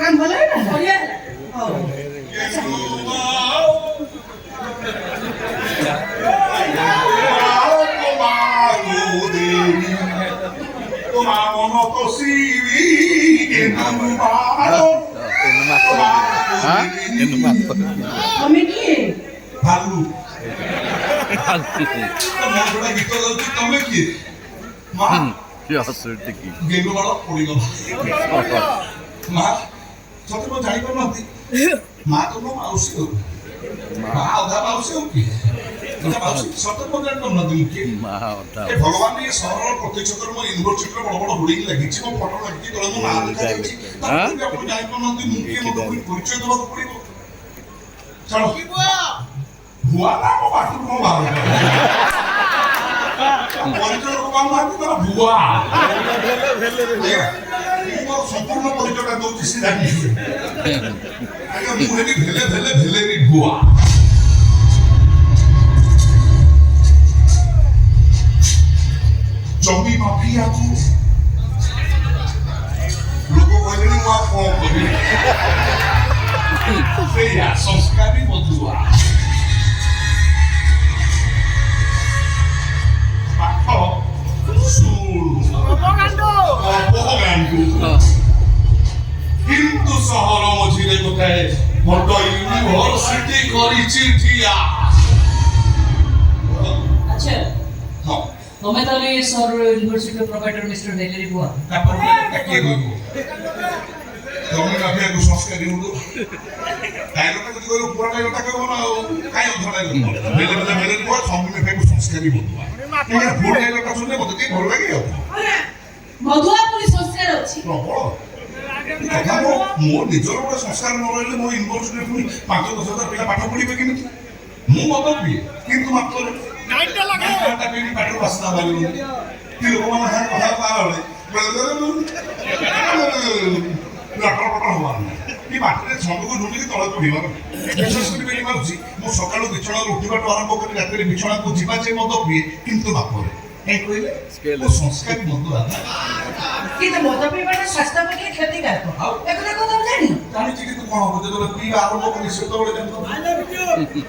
काम भला है ना बढ़िया है हमें की भालू गीत गाउची तमे की मां गेलु वाला पड़ी गला मां सत्य को जानी पर नथी मां तो नो माउसी हो मां आधा माउसी हो की तो माउसी सत्य को जानी पर नथी की मां आधा ए भगवान ये सरल प्रत्यक्ष कर्म यूनिवर्सिटी रो बड़ बड़ होर्डिंग लागि छी मो फोटो लागि छी तळे मो नाम लिखा छी हां आपण जानी पर नथी मुके मो परिचय देबा को पड़िबो चलो की बुआ ना को बाटू को मार परिचय को काम मार तो बुआ मोर संपूर्ण परिचयटा दउची सीधा की आगे मुहे भी भेले भी बुआ जमी माफिया को लोग कहले नि वा फोन करी सेया संस्कारी बदुआ কিন্তু শহর মঝিরে কোথায় বড় ইউনিভার্সিটি করিছি ঠিয়া अच्छा হ্যাঁ তুমি তাহলে সর ইউনিভার্সিটি প্রোভাইডার মিস্টার নেলেরি বুয়া তারপর কি কইব তুমি মাফিয়া কো সংস্কারী হলো ডায়লগটা যদি কইব পুরো ডায়লগটা কইব না কাই ধরে বেলে বুয়া সম্পূর্ণ ফেকো সংস্কারী বদুয়া এটা পুরো ডায়লগটা শুনলে মতে কি ভালো লাগে মধুয়া পুলিশ সংস্কার আছে প্রবল কথা ମୋ ନିଜର ଗୋଟେ ସଂସ୍କାର ନ ରହିଲେ ମୋ ୟୁନିଭର୍ସିଟିରେ ପୁଣି 5-10 ପିଲା ପାଠ ପଢିବେ କେମିତି ମୁଁ ମତ ପିଏ କିନ୍ତୁ ମାତ୍ର ନାଇଟା ପିଇ ପାଠ ବାସ୍ନା ବାହାରିବ କି ଲୋକମାନେ ସାଙ୍ଗେ କଥାବାର୍ତ୍ତା ବେଳେ ଲଟରପଟ ହବାର ନାହିଁ କି ବାଟରେ ଛନ୍ଦକୁ ଢୁଣ୍ଡିକି ତଳେ ପଡ଼ିବାର ବିଶେଷ କରି ବେଲି ମାରୁଛି ମୁଁ ସକାଳୁ ବିଛଣାରୁ ଉଠିବାଠୁ ଆରମ୍ଭ କରି ରାତିରେ ବିଛଣାକୁ ଯିବା ଯାଏ ମଦ ପିଏ କିନ୍ତୁ ବାପରେ କାହିଁ କହିଲେ ମୋ ସଂସ୍କାରୀ ମଦ কিন্তু মদ পিবাটা স্বাস্থ্য পক্ষে ক্ষতিকারক এগুলো কথা জানি জানিছি কিন্তু কଣ হବ যেତେବେଳେ ପିଇବା ଆରମ୍ଭ କରି ସେତେବେଳେ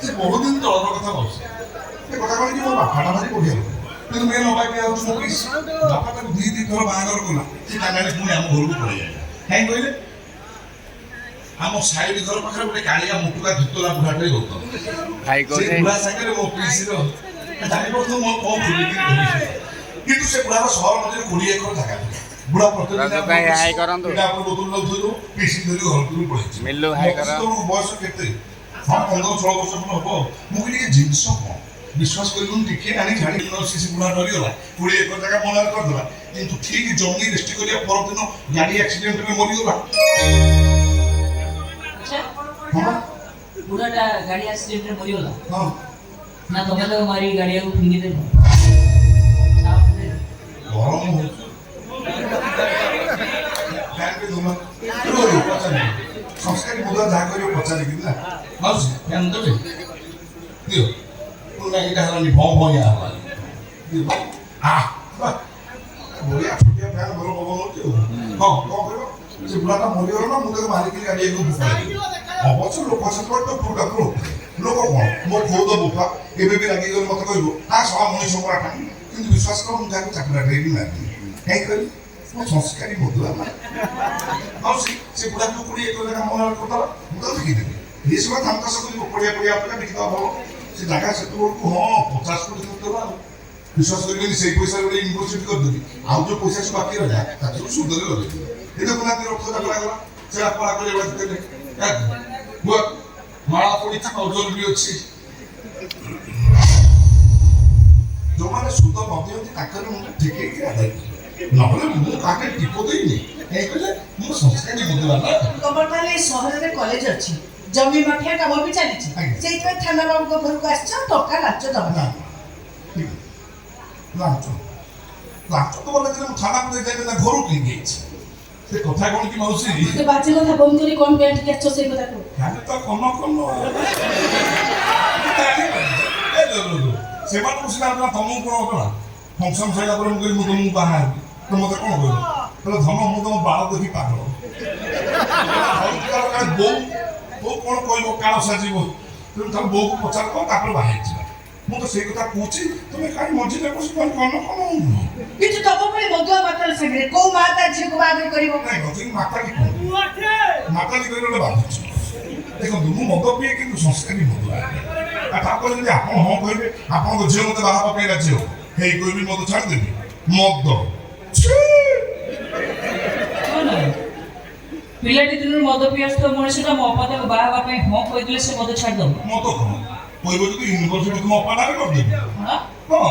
ସେ ବହୁତ ଦିନ ତଳର କଥା କହୁଛି ସେ କଥା କଣ କି ମୋ ବାପାଟା ଭାରି ବଢିଆ ଲୋକ କିନ୍ତୁ ମେ ନବାକି ଆଉ ଚବିଶ ବାପା ତାକୁ ଦି ଥର ବାହାଘର କଲା ସେ ତାଙ୍କାରେ ପୁଣି ଆମ ଘରକୁ ପଳେଇ ଯାଇଲା କାହିଁକି କହିଲେ ଆମ ସାଇଡ୍ ଘର ପାଖରେ ଗୋଟେ କାଳିଆ ମୁଟୁକା ଧୁତରା ବୁଢାଟେ ରହୁଥିଲା ସେ ବୁଢା ସାଙ୍ଗରେ ମୋ ପିସିର ଜାଣିପାରୁଥିବ ମୋ କଣ କିନ୍ତୁ ସେ ବୁଢାର ସହର ମଧ୍ୟରେ 20 ଏକର ଜାଗା ଥିଲା बुढ़ा प्रतिदिन हाई करंदो एटा अपन बोतल नथुदो पीसी धरि घर तुरु पळैछि मिल्लो हाई कर तो बयस केते हां 15-16 वर्ष पण हबो मु कि के जिंस को विश्वास करिलुन टिके आनी झाड़ी न सीसी बुढ़ा डरी गला 20 एक जगह बनार कर दला किंतु ठीक जंगी रेस्ट करिया पर दिन गाड़ी एक्सीडेंट में मरि गला अच्छा हां बुढ़ाटा गाड़ी एक्सीडेंट में मरि गला हां ना तमे तो मारी गाड़ी को फिंगी दे गरम हो संस्कारी बुधा जहाँ करियो पचारे कि ना माउसी ध्यान देबे दियो पुना इटा हलानी भौ भौ या हलानी दियो आ बोलिया छोटिया फैन भरो पवन होती हो हां कोन करियो से बुलाटा मरियो ना मुते मारी के गाड़ी को बुफा अवश्य लोक से तो फुटा प्रो लोक कोन मो खोद बुफा एबे भी लागी गल मत कहिबो आ सवा मनी सबरा टाइम किंतु विश्वास कर हम जाके चाकरा रेडी ना हे करी वो संस्कारी बदला ना और से बुढ़ा को कुड़ी एक जगह मन करता मुदा देखि दे ये सब हम का सब पड़िया पड़िया आपका देखता हो से जगह से तो को हां 50 कोटी तो विश्वास करिबेनी से पैसा रे यूनिवर्सिटी कर देबी आ जो पैसा सब बाकी रह जाए ताकि सुध ले लगे ये तो कोना के रखता करा गला से आपा करे बात दे वो माला पड़ी था ओजोर भी अछि जो माने सुध मध्य ताकर ठीक है आदाय नहले मु काके टिपो देइनी ए कहले मु संस्कारी बदला ना तमर ताले शहर रे कॉलेज अछि जमी माफिया काम भी चली छी सेइ तो थाना बाबू को घर को आछ टका लाच दबा लाच तो बोले जे थाना को जाय ना घर की गेछ से कथा कोन की मौसी तो बाचे কথা বন্ধ করে কোন ব্যান্ড কি আছো সেই কথা কো খালি তো কোন এ লো से बात पूछला ना तमु कोन होतला फंक्शन सैला पर मु तुमु बाहर तो मते कोन कहलो ତାହେଲେ ଧନ ମୁଁ ତମ ବାଳ ଦେଖି ପାଗଳ ବୋଉ ବୋଉ କ'ଣ କହିବ କାଳ ସାଜିବ ତେଣୁ ତାର ବୋଉକୁ ପଚାର କର ତାପରେ ବାହା ହେଇଯିବା ମୁଁ ତ ସେଇ କଥା କହୁଛି ତମେ କାହିଁ ମଝିରେ ବସି କଣ କ'ଣ କିନ୍ତୁ ତମ ଭଳି ମଦୁଆ ମାତାଳ ସାଙ୍ଗରେ କୋଉ ମା ତା ଝିଅକୁ ବାହାଘର କରିବ? ନାଇଁ ଗତି ମାତାଲି କଣ ମାତାଲି କହିଲେ ଗୋଟେ ବାଧୁଛି ଦେଖନ୍ତୁ ମୁଁ ମଦ ପିଏ କିନ୍ତୁ ସଂସ୍କାରୀ ମଦୁଆ ଆଉ ତାପରେ ଯଦି ଆପଣ ହଁ କହିବେ ଆପଣଙ୍କ ଝିଅ ମତେ ବାହା ହେବା ପାଇଁ ରାଜି ହବ ହେଇ କହିବି ମଦ ଛାଡ଼ିଦେବି ମଦ ପିଲାଟି ଦିନରୁ ମଦ ପିଇ ଆସୁଥିବା ମଣିଷଟା ମୋ ଅପା ତାକୁ ବାହା ହେବା ପାଇଁ ହଁ କହିଦେଲେ ସେ ମଦ ଛାଡ଼ିଦବ। ମଦ କଣ କହିବ ଯଦି ୟୁନିଭର୍ସିଟି ତୁମ ଅପା ନାଁରେ କରିଦେବି ହଁ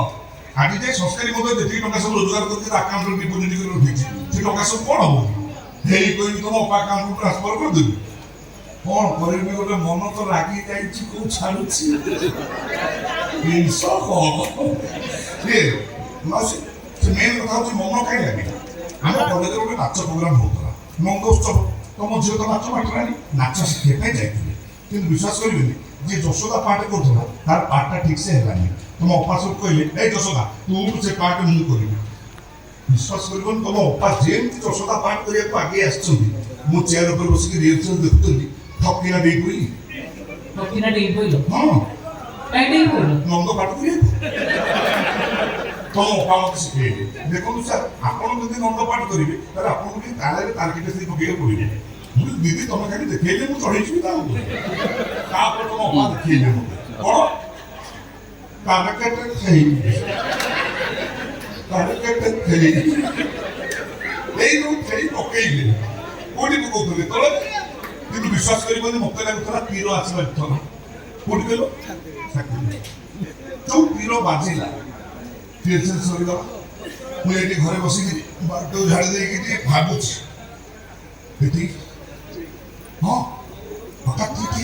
ଆଜି ଯାଇ ସଂସ୍କାରୀ ମଦ ଯେତିକି ଟଙ୍କା ସବୁ ରୋଜଗାର କରିକି ଆକାଉଣ୍ଟରେ ଡିପୋଜିଟ୍ କରି ରଖିଛି ସେ ଟଙ୍କା ସବୁ କ'ଣ ହବ ହେଇ କହିବି ତମ ଅପା ଆକାଉଣ୍ଟକୁ ଟ୍ରାନ୍ସଫର କରିଦେବି କ'ଣ କରିବି ଗୋଟେ ମନ ତ ଲାଗି ଯାଇଛି କୋଉ ଛାଡୁଛି ଜିନିଷ କ'ଣ ମାଉସୀ ସେ ମେନ୍ କଥା ହଉଛି ମନ କାହିଁ ଲାଗେ ଆମ କଲେଜରେ ଗୋଟେ ନାଚ ପ୍ରୋଗ୍ରାମ ହଉଥିଲା ନନ୍ଦ ଉତ୍ସବ ତମ ଝିଅ ତ ନାଚ ମାଟିଲାଣି ନାଚ ଶିଖିବା ପାଇଁ ଯାଇଥିଲେ କିନ୍ତୁ ବିଶ୍ୱାସ କରିବେନି ଯିଏ ଯଶୋଦା ପାଠ କରୁଥିଲା ତାର ପାଠଟା ଠିକ ସେ ହେଲାନି ତମ ଅପା ସବୁ କହିଲେ ଏଇ ଯଶୋଦା ତୁ ସେ ପାଠ ମୁଁ କରିବି ବିଶ୍ୱାସ କରିବନି ତମ ଅପା ଯେମିତି ଯଶୋଦା ପାଠ କରିବାକୁ ଆଗେଇ ଆସିଛନ୍ତି ମୁଁ ଚେୟାର ଉପରେ ବସିକି ରିହର୍ସାଲ ଦେଖୁଥିଲି ଠକିନା ଦେଇ ପଡି ଠକିନା ଦେଇ ପଇଲ ହଁ କାଇଁ ଦେଇ ପଇଲ ନନ୍ଦ ପାଠ କରିବାକୁ ତମ ଅପା ମତେ ଶିଖେଇଲେ ଦେଖନ୍ତୁ ସାର୍ ଆପଣ ଯଦି ନନ୍ଦ ପାଠ କରିବେ ତାହେଲେ ଆପଣଙ୍କୁ ଟିକେ ତାଳରେ ତାର୍କିଟା ଦେଇ ପକେଇବାକୁ ପଡ଼ିବ ମୁଁ ଦିଦି ତମେ ଖାଲି ଦେଖେଇଲେ ମୁଁ ଚଢ଼େଇଯିବି ତା ଉପରେ ତାପରେ ତମ ଅପା ଦେଖେଇଲେ ମତେ କ'ଣ ତାରକେଟେ ଖେଳି ତାରକେଟେ ଖେଳି ଏଇ ଯୋଉ ଖେଳି ପକେଇଲେ କୋଉଠି ପକଉଥିଲେ ତଳେ କିନ୍ତୁ ବିଶ୍ୱାସ କରିବନି ମତେ ଲାଗୁଥିଲା ତୀର ଆସିବାର ଥର କୋଉଠି କହିଲ ଯୋଉ ତୀର ବାଜିଲା টিউশন সরিগলা ମୁଁ ଏଠି ଘରେ ବସିକିରି ବାଟକୁ ଝାଡ଼ି ଦେଇକି ଟିକେ ଭାବୁଛି ଏଠି ହଁ ହଠାତ୍ ଟିକେ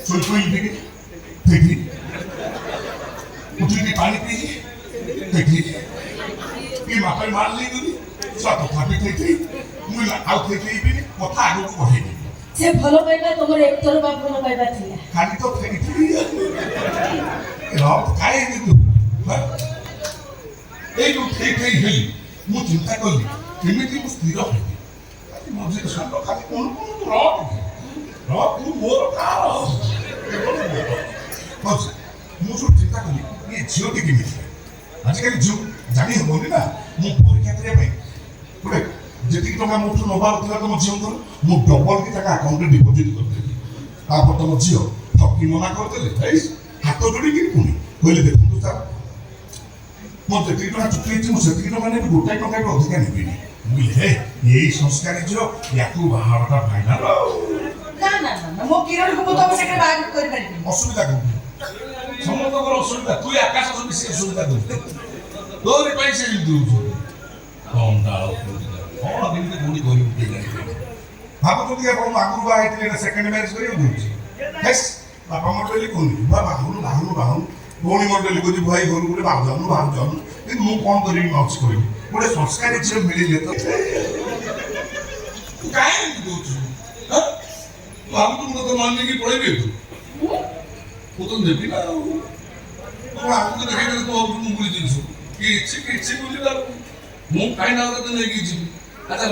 ଶୋଇପଇଲି ଟିକେ ଦେଖିଲି ଉଠିକି ପାଣି ପିଇଲି ଦେଖିଲି କି ମାପରେ ମାର ନେଇଗଲି ଛୁଆ ତଥାପି ଖାଇଥିଲି ମୁଁ ଆଉ ଖାଇଥିବିନି କଥା ଆଗକୁ ବଢ଼େଇଲି ସେ ଭଲ ପାଇବା ତମର ଏକତର ବା ଭଲ ପାଇବା ଥିଲା ଖାଲି ତ ଖାଇଥିଲି କାହିଁ କିନ୍ତୁ এই ଯୋଉ ଖେଇ ଖେଇ ହେଲି ମୁଁ ଚିନ୍ତା କଲି କେମିତି ମୁଁ ସ୍ଥିର ହେବି ମଝିରେ ସାଙ୍ଗ ଖାଲି କ'ଣ ତୁ ମୋର କାହାର ମୁଁ ସବୁ ଚିନ୍ତା କଲି ଏ ଝିଅଟି କେମିତି ଆଜିକାଲି ଝିଅ ଜାଣି ହେବନି ନା ମୁଁ ପରୀକ୍ଷା କରିବା ପାଇଁ ଗୋଟେ ଯେତିକି ଟଙ୍କା ମୋଠୁ ନେବାର ଥିଲା ତମ ଝିଅଙ୍କର ମୁଁ ଡବଲ କି ତାଙ୍କ ଆକାଉଣ୍ଟରେ ଡିପୋଜିଟ୍ କରିଦେଲି ତାପରେ ତମ ଝିଅ ଠକି ମନା କରିଦେଲେ ହାତ ଯୋଡ଼ିକି ପୁଣି କହିଲେ ଦେଖନ୍ତୁ ସାର୍ ମୁଁ ଯେତିକି ଟଙ୍କା ଚୁକ୍ତି ହେଇଛି ମୁଁ ସେତିକି ଟଙ୍କା ନେବି ଗୋଟାଏ ଟଙ୍କାରୁ ଅଧିକା ନେବିନି ବୁଝିଲେ ହେ ଏଇ ସଂସ୍କାରୀ ଝିଅ ୟାକୁ ବାହାଘରଟା ଫାଇନାଲ ନା ନା ନା ମୋ କିରଣକୁ ମୁଁ ତମ ସାଙ୍ଗରେ ବାହାଘର କରିପାରିବି ଅସୁବିଧା କୋଉଠି ସମସ୍ତଙ୍କର ଅସୁବିଧା ତୁ ଆକାଶ ବେଶୀ ଅସୁବିଧା କରୁଛୁ ତୋରି ପାଇଁ ସେ ଯେମିତି ଦେଉଛନ୍ତି କ'ଣ କେମିତି କୋଉଠି କରିବୁ ଭାବୁଛନ୍ତି ଆପଣ ଆଗରୁ ବାହା ହେଇଥିଲେ ଏଇଟା ସେକେଣ୍ଡ ମ୍ୟାରେଜ କରିବାକୁ ଦେଉଛି ବାପା ମୋର ଡେଲି କୁହନ୍ତି ବାହାନୁ ଭଉଣୀ ମୋର ଡେଲି କହୁଛି ଭାଇ ଘରକୁ ଗୋଟେ ବାହାରୁ ଯାଉନୁ କିନ୍ତୁ ମୁଁ କ'ଣ କରିବି ମାଉସୀ କରିବି ଗୋଟେ ସଂସ୍କାରୀ ଝିଅ ମିଳିଲେ ତ କାହିଁ ଏମିତି କହୁଛୁ ଭାବୁଛୁ ମୁଁ ତତେ ମାନିକି ପଳେଇବି ତୁ ମୁଁ ତ ନେବି ନା ଆଉ କ'ଣ ଆଗକୁ ଦେଖେଇଦେଲେ ତୁ ଭାବୁଛୁ ମୁଁ ବୁଲି ଜିନିଷ କିଛି ବୁଲିବା ମୁଁ କାହିଁକି ଆଉ ତତେ ନେଇକି ଯିବି ଆଚ୍ଛା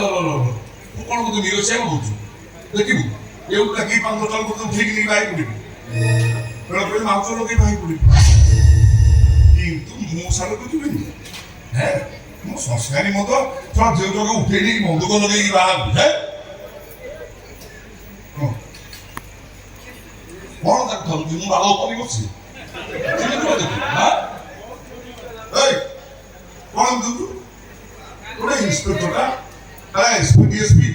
ତୁ କ'ଣ ମୋତେ ନିରସିଆ କହୁଛୁ ଦେଖିବୁ ଏଉଠୁ ଡାକି 5 ଟଙ୍କା ତତେ ଉଠେଇକି ନେଇକି ବାହାରି ପଡ଼ିବି ବେଳ କହିଲେ ମାଉସ ଲଗେଇ ବାହାରି ପଡ଼ିବି କିନ୍ତୁ ମୁଁ ସାରକୁ ଯିବିନି হ্যাঁ ମୁଁ ସଂସ୍କାରୀ ମଦ ଛୁଆ ଝିଅ ଜଗ ଉଠେଇ ଦେଇକି ବନ୍ଧୁକ ଲଗେଇକି ବାହାରିବି କ'ଣ ତାକୁ ଧରୁଛି ମୁଁ ବାଳ କରି ବସି କ'ଣ ଦେଉଛୁ ଗୋଟେ ଇନ୍ସପେକ୍ଟରଟା ଏସ୍ପି ଡିଏସ୍ପି